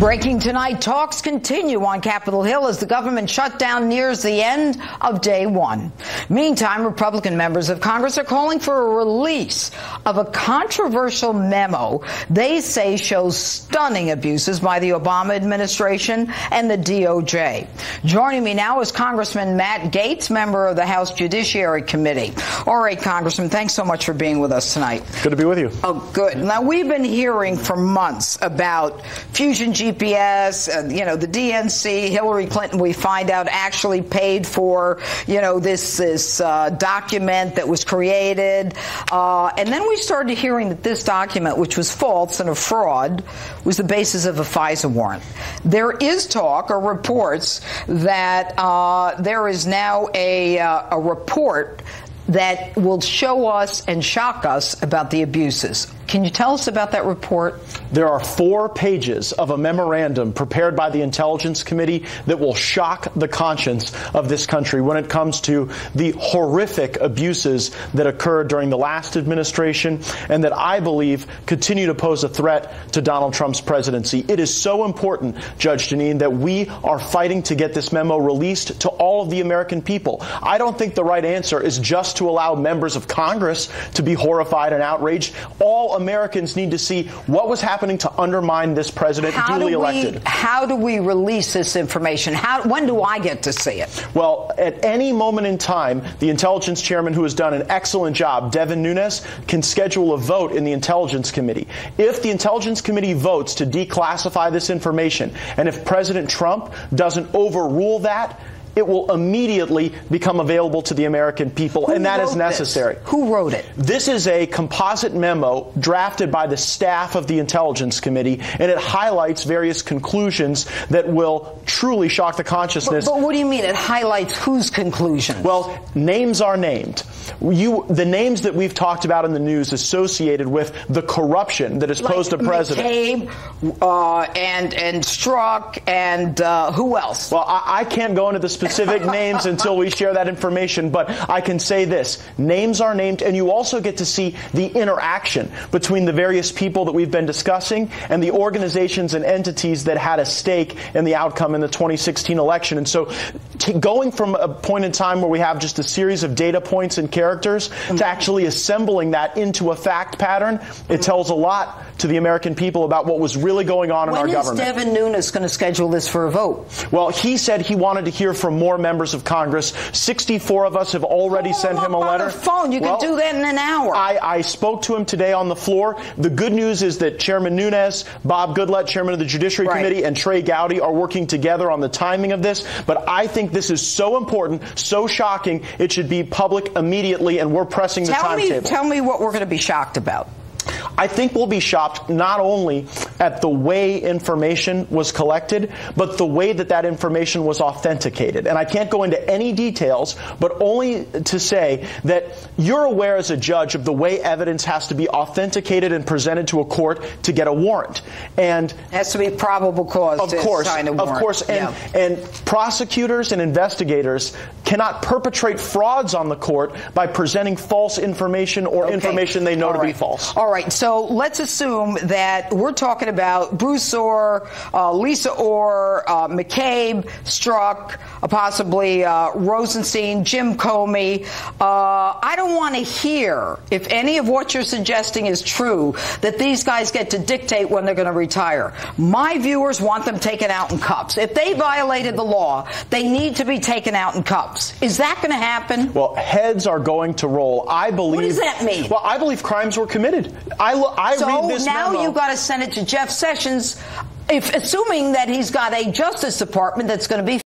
Breaking tonight, talks continue on Capitol Hill as the government shutdown nears the end of day one. Meantime, Republican members of Congress are calling for a release of a controversial memo they say shows stunning abuses by the Obama administration and the DOJ. Joining me now is Congressman Matt Gaetz, member of the House Judiciary Committee. All right, Congressman, thanks so much for being with us tonight. Good to be with you. Oh, good. Now, we've been hearing for months about Fusion GPS, the DNC, Hillary Clinton, we find out, actually paid for, this document that was created. And then we started hearing that this document, which was false and a fraud, was the basis of a FISA warrant. There is talk or reports that there is now a report that will show us and shock us about the abuses. Can you tell us about that report? There are 4 pages of a memorandum prepared by the Intelligence Committee that will shock the conscience of this country when it comes to the horrific abuses that occurred during the last administration and that I believe continue to pose a threat to Donald Trump's presidency. It is so important, Judge Jeanine, that we are fighting to get this memo released to all of the American people. I don't think the right answer is just to allow members of Congress to be horrified and outraged. All Americans need to see what was happening to undermine this president duly elected. How do we release this information? When do I get to see it? Well, at any moment in time, the intelligence chairman, who has done an excellent job, Devin Nunes, can schedule a vote in the Intelligence Committee. If the Intelligence Committee votes to declassify this information, and if President Trump doesn't overrule that, it will immediately become available to the American people, and that is necessary. Who wrote it? This is a composite memo drafted by the staff of the Intelligence Committee, and it highlights various conclusions that will truly shock the consciousness. But what do you mean it highlights whose conclusions? Well, names are named. The names that we've talked about in the news associated with the corruption that is posed to President. McCabe, and Strzok, and who else? Well, I can't go into the specific names until we share that information, but I can say this. Names are named, and you also get to see the interaction between the various people that we've been discussing and the organizations and entities that had a stake in the outcome in the 2016 election. And so going from a point in time where we have just a series of data points and characters to actually assembling that into a fact pattern, it tells a lot to the American people about what was really going on in our government. When is Devin Nunes going to schedule this for a vote? Well, he said he wanted to hear from more members of Congress. 64 of us have already sent him a letter. On the phone. You can do that in an hour. I spoke to him today on the floor. The good news is that Chairman Nunes, Bob Goodlatte, Chairman of the Judiciary Committee, and Trey Gowdy are working together on the timing of this. But I think this is so important, so shocking, it should be public immediately, and we're pressing the timetable. Tell me what we're going to be shocked about. I think we'll be shocked not only at the way information was collected, but the way that that information was authenticated. And I can't go into any details, but only to say that you're aware as a judge of the way evidence has to be authenticated and presented to a court to get a warrant. And it has to be probable cause to sign a warrant. Of course. And prosecutors and investigators cannot perpetrate frauds on the court by presenting false information or information they know to be false. All right, so let's assume that we're talking about Bruce Orr, Lisa Orr, McCabe, Strzok, possibly Rosenstein, Jim Comey. I don't want to hear, if any of what you're suggesting is true, that these guys get to dictate when they're going to retire. My viewers want them taken out in cuffs. If they violated the law, they need to be taken out in cuffs. Is that going to happen? Well, heads are going to roll. I believe. What does that mean? Well, I believe crimes were committed. I read this now memo. You've got to send it to Jeff Sessions, assuming that he's got a Justice Department that's going to be